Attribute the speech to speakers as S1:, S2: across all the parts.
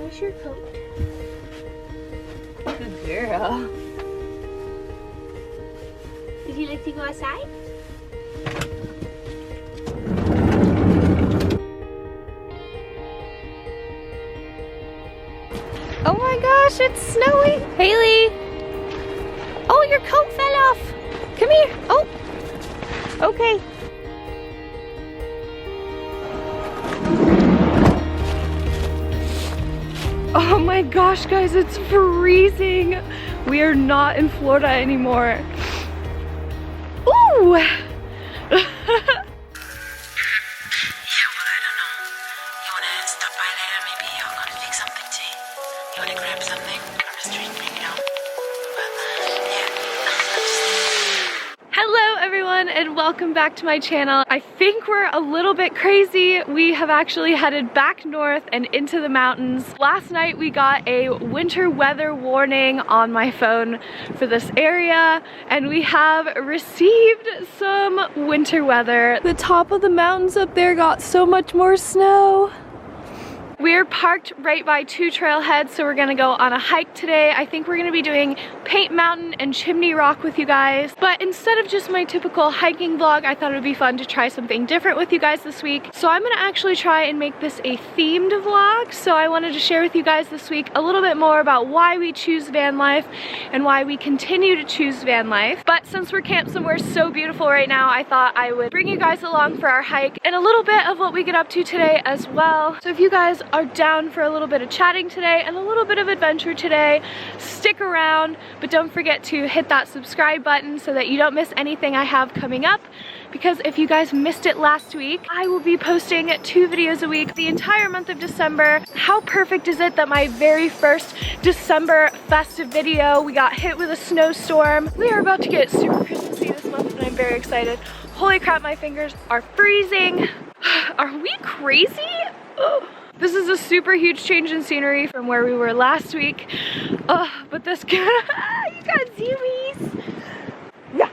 S1: Here's your coat. Good girl. Would you like to go outside? Oh my gosh, it's snowing! Haley! Oh, your coat fell off! Come here! Oh! Okay. Oh my gosh, guys, it's freezing! We are not in Florida anymore. Ooh! And welcome back to my channel. I think we're a little bit crazy. We have actually headed back north and into the mountains. Last night we got a winter weather warning on my phone for this area, and we have received some winter weather. The top of the mountains up there got so much more snow. We're parked right by two trailheads, so we're gonna go on a hike today. I think we're gonna be doing Paint Mountain and Chimney Rock with you guys. But instead of just my typical hiking vlog, I thought it would be fun to try something different with you guys this week. So I'm gonna actually try and make this a themed vlog. So I wanted to share with you guys this week a little bit more about why we choose van life and why we continue to choose van life. But since we're camped somewhere so beautiful right now, I thought I would bring you guys along for our hike and a little bit of what we get up to today as well. So if you guys are down for a little bit of chatting today and a little bit of adventure today, stick around, but don't forget to hit that subscribe button so that you don't miss anything I have coming up, because if you guys missed it last week, I will be posting 2 videos a week the entire month of December. How perfect is it that my very first December festive video, we got hit with a snowstorm. We are about to get super Christmassy this month and I'm very excited. Holy crap, my fingers are freezing. Are we crazy? Oh. This is a super huge change in scenery from where we were last week. But this you got zoomies. Yeah.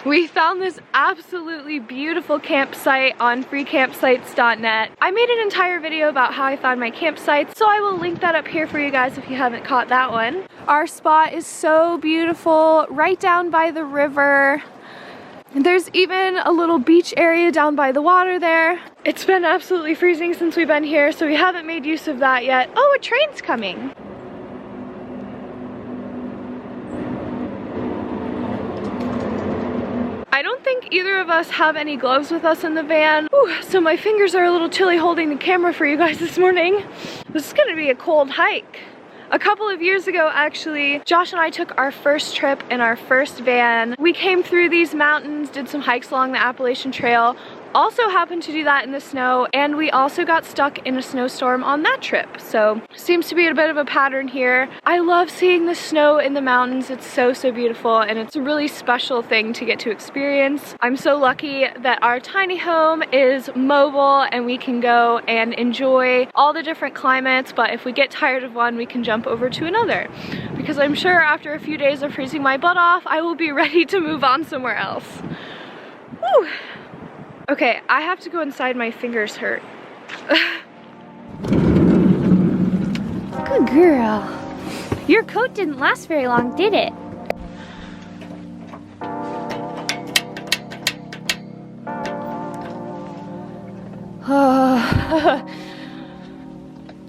S1: We found this absolutely beautiful campsite on freecampsites.net. I made an entire video about how I found my campsite, so I will link that up here for you guys if you haven't caught that one. Our spot is so beautiful, right down by the river. There's even a little beach area down by the water there. It's been absolutely freezing since we've been here, so we haven't made use of that yet. Oh, a train's coming. I don't think either of us have any gloves with us in the van. Ooh, so my fingers are a little chilly holding the camera for you guys this morning. This is gonna be a cold hike. A couple of years ago, actually, Josh and I took our first trip in our first van. We came through these mountains, did some hikes along the Appalachian Trail, also happened to do that in the snow, and we also got stuck in a snowstorm on that trip. So, seems to be a bit of a pattern here. I love seeing the snow in the mountains. It's so, so beautiful, and it's a really special thing to get to experience. I'm so lucky that our tiny home is mobile, and we can go and enjoy all the different climates, but if we get tired of one, we can jump over to another. Because I'm sure after a few days of freezing my butt off, I will be ready to move on somewhere else. Woo! Okay, I have to go inside, my fingers hurt. Good girl. Your coat didn't last very long, did it? Oh,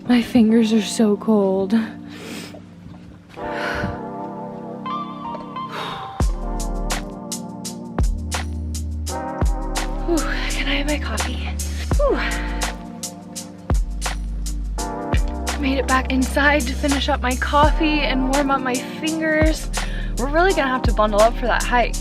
S1: my fingers are so cold. Can I have my coffee? Whew. Made it back inside to finish up my coffee and warm up my fingers. We're really gonna have to bundle up for that hike.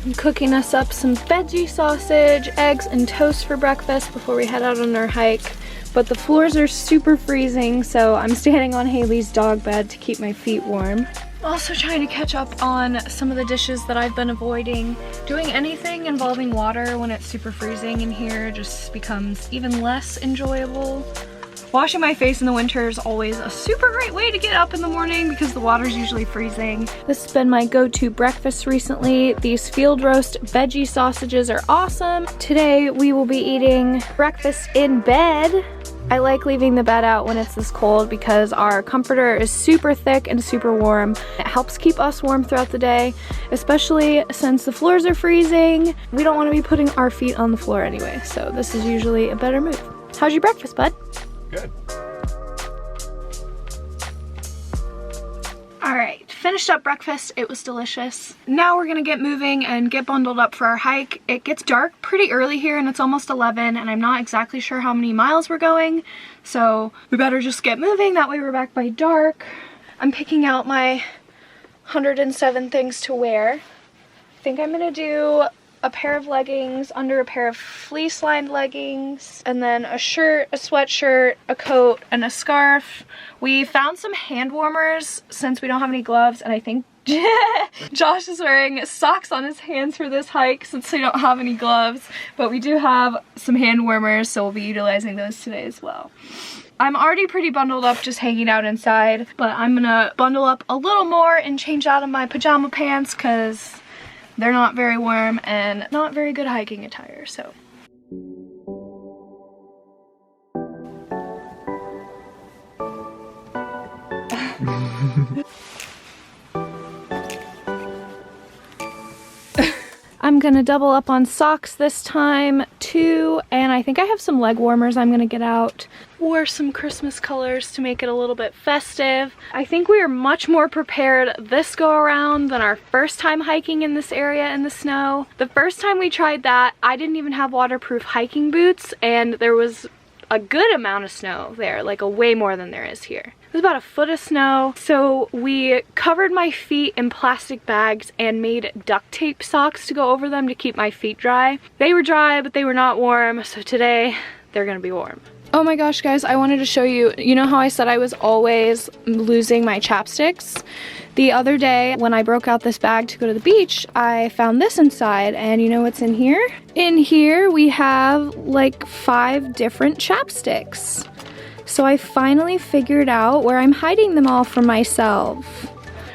S1: I'm cooking us up some veggie sausage, eggs, and toast for breakfast before we head out on our hike. But the floors are super freezing, so I'm standing on Haley's dog bed to keep my feet warm. Also trying to catch up on some of the dishes that I've been avoiding. Doing anything involving water when it's super freezing in here just becomes even less enjoyable. Washing my face in the winter is always a super great way to get up in the morning because the water's usually freezing. This has been my go-to breakfast recently. These field roast veggie sausages are awesome. Today we will be eating breakfast in bed. I like leaving the bed out when it's this cold because our comforter is super thick and super warm. It helps keep us warm throughout the day, especially since the floors are freezing. We don't want to be putting our feet on the floor anyway, so this is usually a better move. How's your breakfast, bud?
S2: Good.
S1: All right, finished up breakfast. It was delicious. Now we're gonna get moving and get bundled up for our hike. It gets dark pretty early here and it's almost 11 and I'm not exactly sure how many miles we're going. So we better just get moving. That way we're back by dark. I'm picking out my 107 things to wear. I think I'm gonna do a pair of leggings under a pair of fleece-lined leggings, and then a shirt, a sweatshirt, a coat, and a scarf. We found some hand warmers since we don't have any gloves, and I think Josh is wearing socks on his hands for this hike since we don't have any gloves, but we do have some hand warmers, so we'll be utilizing those today as well. I'm already pretty bundled up just hanging out inside, but I'm gonna bundle up a little more and change out of my pajama pants because they're not very warm and not very good hiking attire, so. I'm gonna double up on socks this time too, and I think I have some leg warmers I'm gonna get out. Wore some Christmas colors to make it a little bit festive. I think we are much more prepared this go around than our first time hiking in this area in the snow. The first time we tried that, I didn't even have waterproof hiking boots and there was a good amount of snow there, like a way more than there is here. It was about a foot of snow, so we covered my feet in plastic bags and made duct tape socks to go over them to keep my feet dry. They were dry, but they were not warm, so today they're gonna be warm. Oh my gosh, guys, I wanted to show you, you know how I said I was always losing my chapsticks? The other day, when I broke out this bag to go to the beach, I found this inside, and you know what's in here? In here, we have like 5 different chapsticks. So I finally figured out where I'm hiding them all from myself.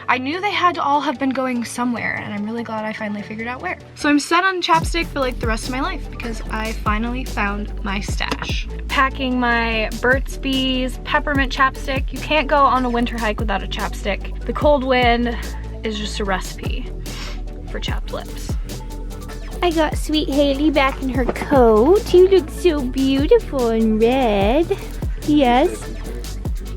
S1: I knew they had to all have been going somewhere, and I'm really glad I finally figured out where. So I'm set on chapstick for like the rest of my life because I finally found my stash. Packing my Burt's Bees peppermint chapstick. You can't go on a winter hike without a chapstick. The cold wind is just a recipe for chapped lips. I got Sweet Haley back in her coat. You look so beautiful in red. Yes.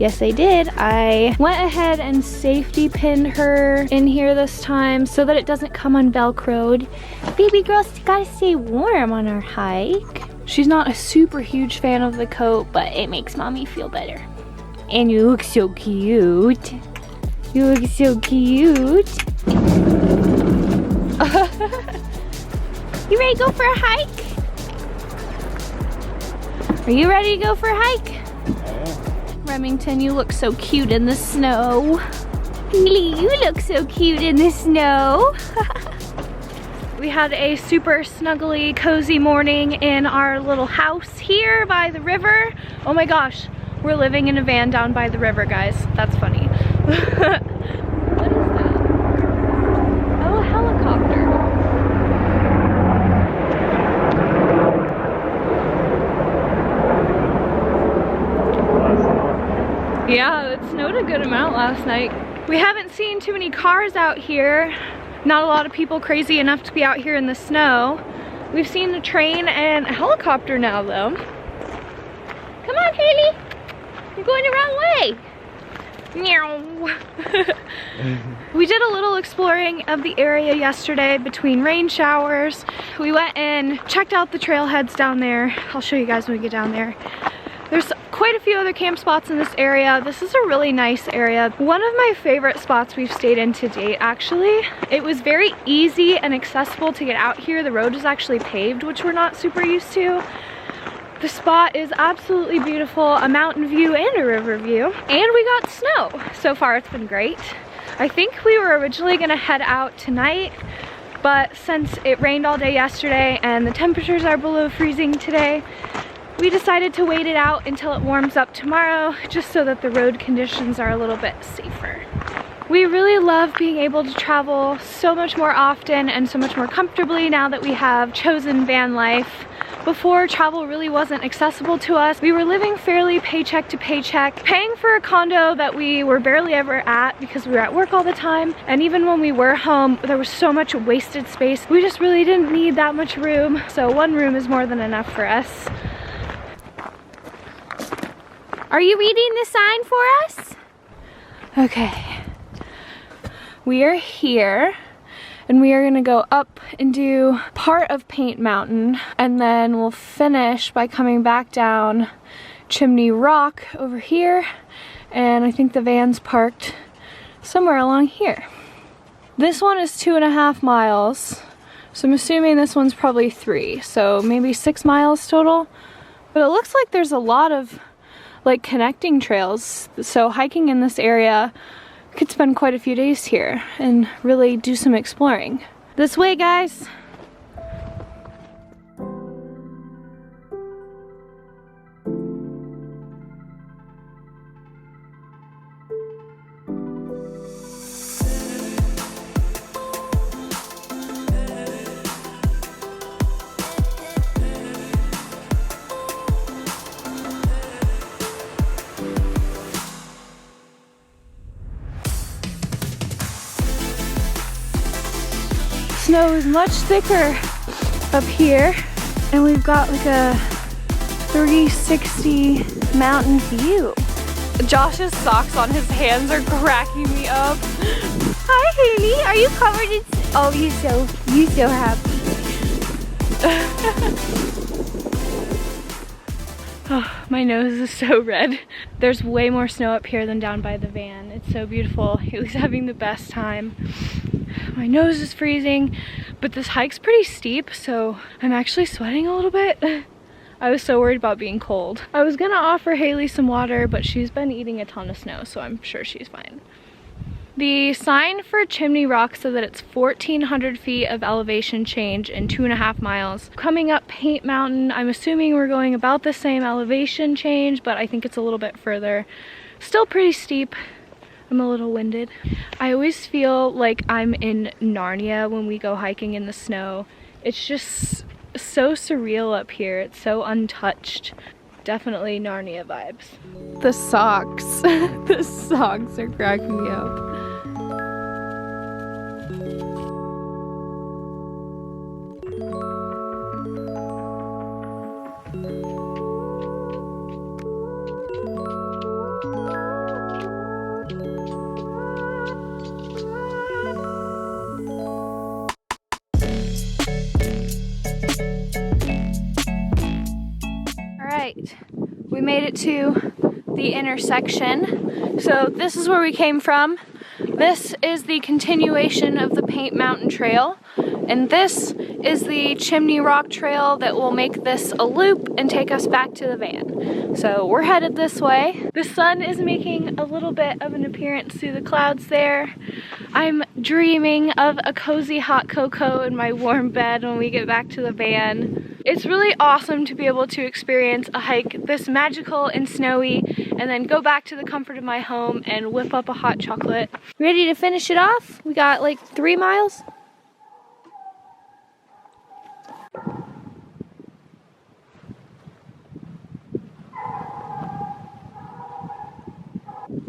S1: Yes, I did. I went ahead and safety pinned her in here this time so that it doesn't come unvelcroed. Baby girl's gotta stay warm on our hike. She's not a super huge fan of the coat, but it makes mommy feel better. And you look so cute. You look so cute. You ready to go for a hike? Are you ready to go for a hike? Remington, you look so cute in the snow. Haley, you look so cute in the snow. We had a super snuggly, cozy morning in our little house here by the river. Oh my gosh, we're living in a van down by the river, guys. That's funny. What is that? Oh, a helicopter. Yeah, it snowed a good amount last night. We haven't seen too many cars out here. Not a lot of people crazy enough to be out here in the snow. We've seen a train and a helicopter now though. Come on, Haley. You're going the wrong way. Meow. We did a little exploring of the area yesterday between rain showers. We went and checked out the trailheads down there. I'll show you guys when we get down there. There's quite a few other camp spots in this area. This is a really nice area. One of my favorite spots we've stayed in to date, actually. It was very easy and accessible to get out here. The road is actually paved, which we're not super used to. The spot is absolutely beautiful, a mountain view and a river view. And we got snow. So far it's been great. I think we were originally gonna head out tonight, but since it rained all day yesterday and the temperatures are below freezing today, we decided to wait it out until it warms up tomorrow, just so that the road conditions are a little bit safer. We really love being able to travel so much more often and so much more comfortably now that we have chosen van life. Before, travel really wasn't accessible to us. We were living fairly paycheck to paycheck, paying for a condo that we were barely ever at because we were at work all the time. And even when we were home, there was so much wasted space. We just really didn't need that much room. So one room is more than enough for us.
S2: Are you reading the sign for us?
S1: Okay. We are here and we are gonna go up and do part of Paint Mountain, and then we'll finish by coming back down Chimney Rock over here, and I think the van's parked somewhere along here. This one is 2.5 miles, so I'm assuming this one's probably 3, so maybe 6 miles total. But it looks like there's a lot of like connecting trails, so hiking in this area could spend quite a few days here and really do some exploring. This way, guys! Snow is much thicker up here, and we've got like a 360 mountain view. Josh's socks on his hands are cracking me up.
S2: Hi, Haley. Are you covered in? Oh, you so happy.
S1: Oh, my nose is so red. There's way more snow up here than down by the van. It's so beautiful. Haley's having the best time. My nose is freezing, but this hike's pretty steep, so I'm actually sweating a little bit. I was so worried about being cold. I was gonna offer Haley some water, but she's been eating a ton of snow, so I'm sure she's fine. The sign for Chimney Rock said that it's 1,400 feet of elevation change in 2.5 miles. Coming up Paint Mountain, I'm assuming we're going about the same elevation change, but I think it's a little bit further. Still pretty steep. I'm a little winded. I always feel like I'm in Narnia when we go hiking in the snow. It's just so surreal up here. It's so untouched. Definitely Narnia vibes. The socks. The socks are cracking me up. We made it to the intersection. So this is where we came from. This is the continuation of the Paint Mountain Trail, and this is the Chimney Rock Trail that will make this a loop and take us back to the van. So we're headed this way. The sun is making a little bit of an appearance through the clouds there. I'm dreaming of a cozy hot cocoa in my warm bed when we get back to the van. It's really awesome to be able to experience a hike this magical and snowy and then go back to the comfort of my home and whip up a hot chocolate. Ready to finish it off? We got like 3 miles.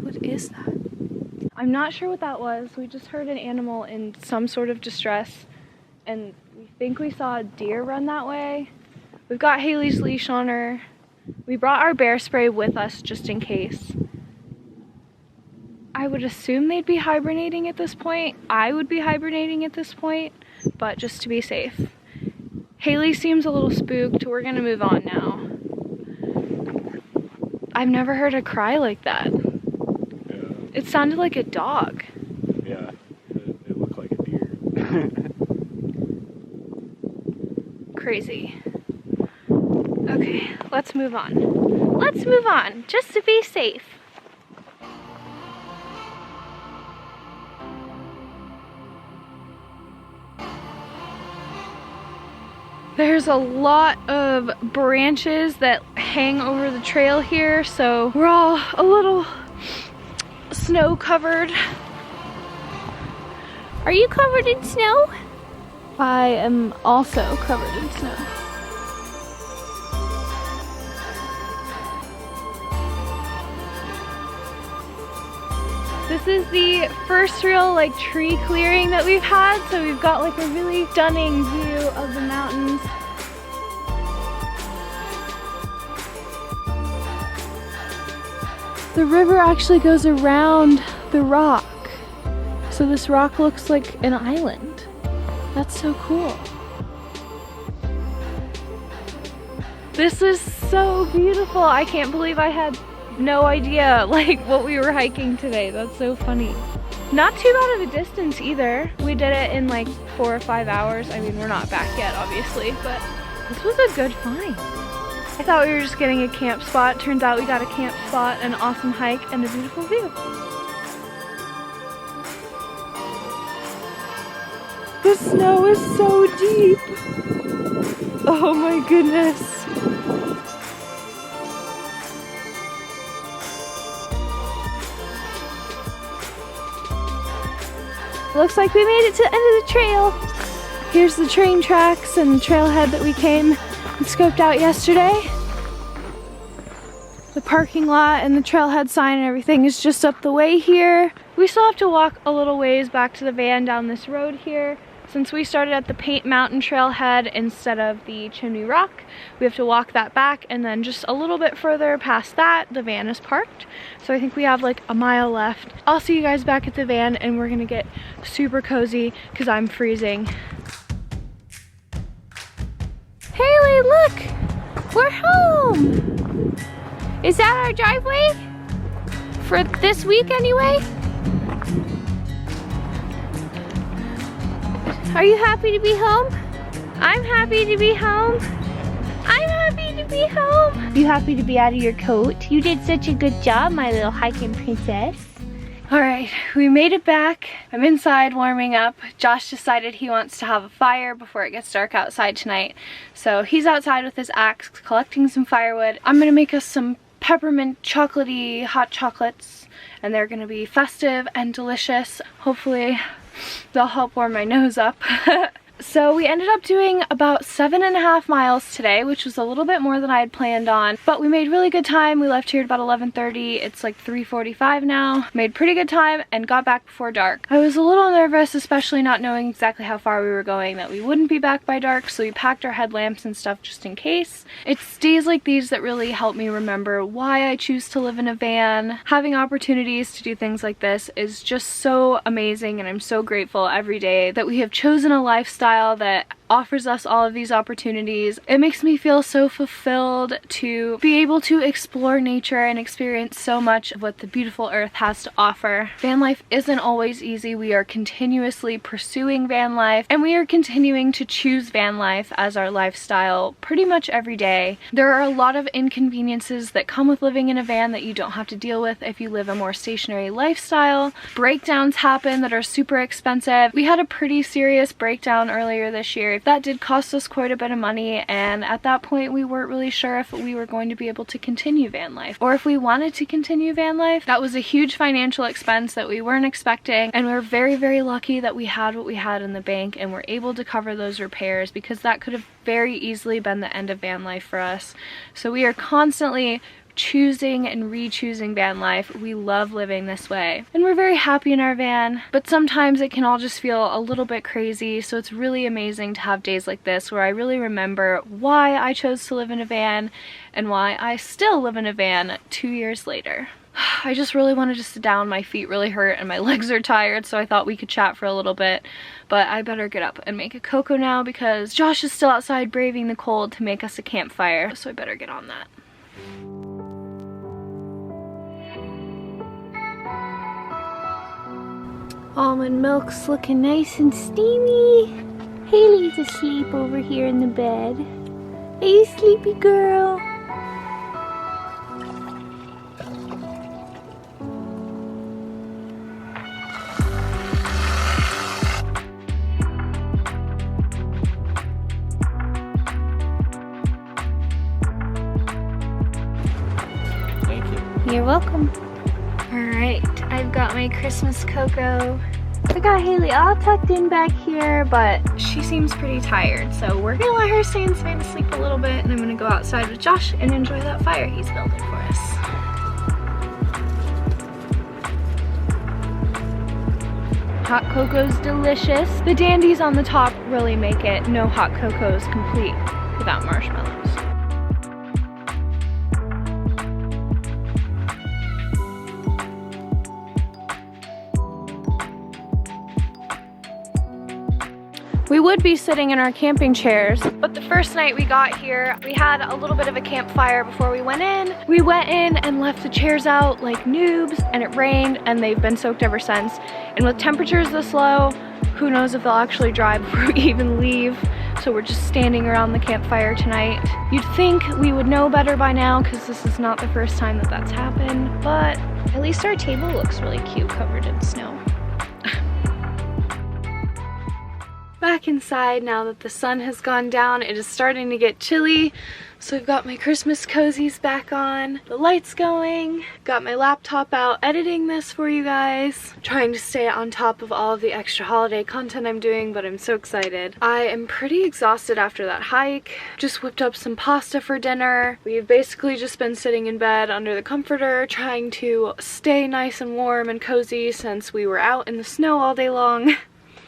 S1: What is that? I'm not sure what that was. We just heard an animal in some sort of distress, and we think we saw a deer run that way. We've got Haley's leash on her. We brought our bear spray with us just in case. I would assume they'd be hibernating at this point. I would be hibernating at this point, but just to be safe. Haley seems a little spooked. We're gonna move on now. I've never heard a cry like that.
S3: Yeah.
S1: It sounded like a dog.
S3: Yeah, it looked like a deer.
S1: Crazy. Okay, let's move on. Let's move on, just to be safe. There's a lot of branches that hang over the trail here, so we're all a little snow covered.
S2: Are you covered in snow?
S1: I am also covered in snow. This is the first real like tree clearing that we've had, so we've got like a really stunning view of the mountains. The river actually goes around the rock, so this rock looks like an island. That's so cool. This is so beautiful. I can't believe I had no idea like what we were hiking today. That's so funny. Not too bad of a distance either. We did it in like 4 or 5 hours. I mean, we're not back yet obviously, but this was a good find. I thought we were just getting a camp spot. Turns out we got a camp spot, an awesome hike, and a beautiful view. The snow is so deep. Oh my goodness. Looks like we made it to the end of the trail. Here's the train tracks and the trailhead that we came and scoped out yesterday. The parking lot and the trailhead sign and everything is just up the way here. We still have to walk a little ways back to the van down this road here. Since we started at the Paint Mountain trailhead instead of the Chimney Rock, we have to walk that back, and then just a little bit further past that, the van is parked. So I think we have like a mile left. I'll see you guys back at the van, and we're gonna get super cozy because I'm freezing.
S2: Haley, look! We're home! Is that our driveway? For this week anyway? Are you happy to be home? I'm happy to be home. I'm happy to be home. You happy to be out of your coat? You did such a good job, my little hiking princess.
S1: All right, we made it back. I'm inside warming up. Josh decided he wants to have a fire before it gets dark outside tonight. So he's outside with his axe collecting some firewood. I'm gonna make us some peppermint chocolatey hot chocolates, and they're gonna be festive and delicious. Hopefully they'll help warm my nose up. So we ended up doing about 7.5 miles today, which was a little bit more than I had planned on, but we made really good time. We left here at about 11:30. It's like 3:45 now. Made pretty good time and got back before dark. I was a little nervous, especially not knowing exactly how far we were going, that we wouldn't be back by dark, so we packed our headlamps and stuff just in case. It's days like these that really help me remember why I choose to live in a van. Having opportunities to do things like this is just so amazing, and I'm so grateful every day that we have chosen a lifestyle that offers us all of these opportunities. It makes me feel so fulfilled to be able to explore nature and experience so much of what the beautiful earth has to offer. Van life isn't always easy. We are continuously pursuing van life, and we are continuing to choose van life as our lifestyle pretty much every day. There are a lot of inconveniences that come with living in a van that you don't have to deal with if you live a more stationary lifestyle. Breakdowns happen that are super expensive. We had a pretty serious breakdown earlier this year. That did cost us quite a bit of money, and at that point we weren't really sure if we were going to be able to continue van life or if we wanted to continue van life. That was a huge financial expense that we weren't expecting, and we're very, very lucky that we had what we had in the bank and were able to cover those repairs, because that could have very easily been the end of van life for us. So we are constantly choosing and re-choosing van life. We love living this way, and we're very happy in our van, but sometimes it can all just feel a little bit crazy. So it's really amazing to have days like this where I really remember why I chose to live in a van and why I still live in a van 2 years later. I just really wanted to sit down. My feet really hurt and my legs are tired, so I thought we could chat for a little bit, but I better get up and make a cocoa now because Josh is still outside braving the cold to make us a campfire, so I better get on that.
S2: Almond milk's looking nice and steamy. Haley's asleep over here in the bed. Are you sleepy, girl? You're welcome.
S1: All right, I've got my Christmas cocoa.
S2: I got Haley all tucked in back here, but
S1: She seems pretty tired, so we're gonna let her stay inside to sleep a little bit, and I'm gonna go outside with Josh and enjoy that fire he's building for us. Hot cocoa's delicious. The dandies on the top really make it. No hot cocoa is complete without marshmallows. We would be sitting in our camping chairs, but the first night we got here, we had a little bit of a campfire before we went in. We went in and left the chairs out like noobs, and it rained, and they've been soaked ever since. And with temperatures this low, who knows if they'll actually dry before we even leave. So we're just standing around the campfire tonight. You'd think we would know better by now, because this is not the first time that that's happened, but at least our table looks really cute covered in snow. Back inside now that the sun has gone down, it is starting to get chilly. So I've got my Christmas cozies back on, the lights going, got my laptop out editing this for you guys, trying to stay on top of all of the extra holiday content I'm doing, but I'm so excited. I am pretty exhausted after that hike. Just whipped up some pasta for dinner. We've basically just been sitting in bed under the comforter trying to stay nice and warm and cozy since we were out in the snow all day long.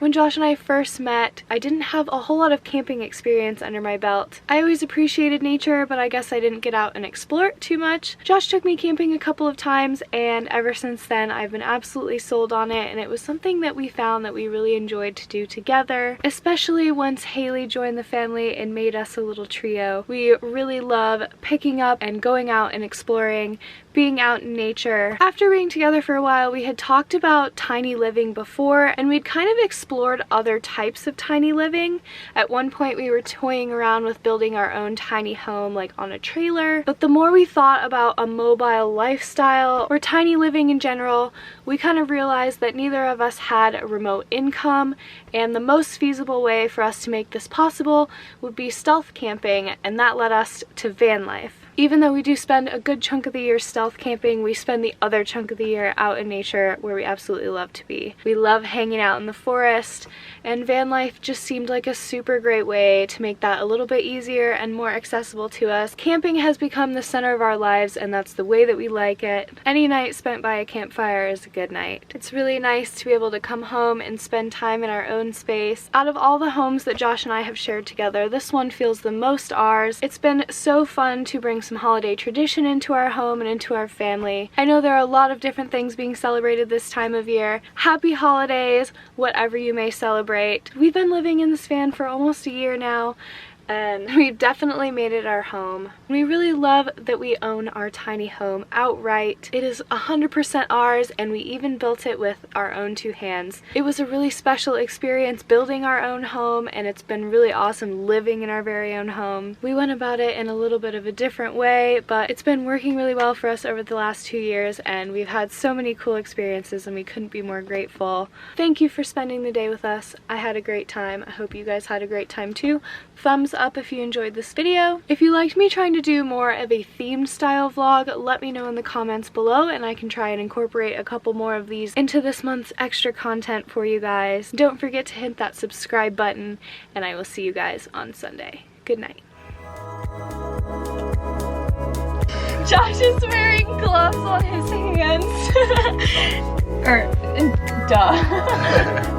S1: When Josh and I first met, I didn't have a whole lot of camping experience under my belt. I always appreciated nature, but I guess I didn't get out and explore it too much. Josh took me camping a couple of times, and ever since then I've been absolutely sold on it, and it was something that we found that we really enjoyed to do together, especially once Haley joined the family and made us a little trio. We really love picking up and going out and exploring, being out in nature. After being together for a while, we had talked about tiny living before, and we'd kind of explored other types of tiny living. At one point we were toying around with building our own tiny home, like on a trailer, but the more we thought about a mobile lifestyle or tiny living in general, we kind of realized that neither of us had a remote income, and the most feasible way for us to make this possible would be stealth camping, and that led us to van life. Even though we do spend a good chunk of the year stealth camping, we spend the other chunk of the year out in nature where we absolutely love to be. We love hanging out in the forest, and van life just seemed like a super great way to make that a little bit easier and more accessible to us. Camping has become the center of our lives, and that's the way that we like it. Any night spent by a campfire is a good night. It's really nice to be able to come home and spend time in our own space. Out of all the homes that Josh and I have shared together, this one feels the most ours. It's been so fun to bring some holiday tradition into our home and into our family. I know there are a lot of different things being celebrated this time of year. Happy holidays, whatever you may celebrate. We've been living in this van for almost a year now, and we've definitely made it our home. We really love that we own our tiny home outright. It is 100% ours, and we even built it with our own two hands. It was a really special experience building our own home, and it's been really awesome living in our very own home. We went about it in a little bit of a different way, but it's been working really well for us over the last 2 years, and we've had so many cool experiences, and we couldn't be more grateful. Thank you for spending the day with us. I had a great time. I hope you guys had a great time too. Thumbs up if you enjoyed this video. If you liked me trying to do more of a themed style vlog, let me know in the comments below, and I can try and incorporate a couple more of these into this month's extra content for you guys. Don't forget to hit that subscribe button, and I will see you guys on Sunday. Good night. Josh is wearing gloves on his hands. Duh.